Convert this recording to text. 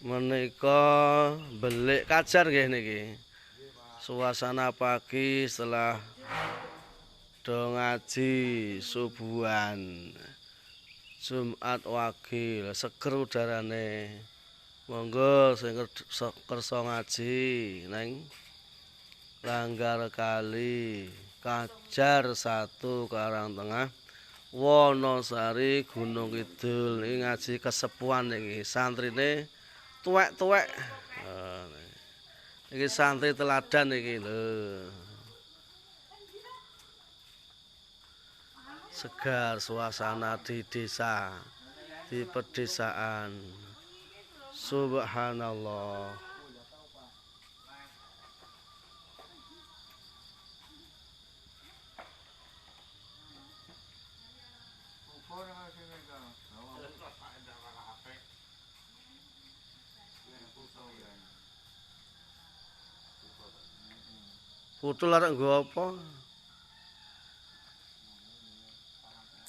Menika belik kajar nggih niki. Suasana pagi setelah do ngaji subuhan. Jumat Wage seger udarane. Monggo sing kersa ngaji neng Langgar Kali Kajar 1 Karangtengah Wonosari Gunung Kidul. Iki ngaji kesepuhan iki santrine tuwek-tuwek. Iki santri teladan iki lho. Segar suasana di desa, di pedesaan. Subhanallah. Putul arek nggo apa?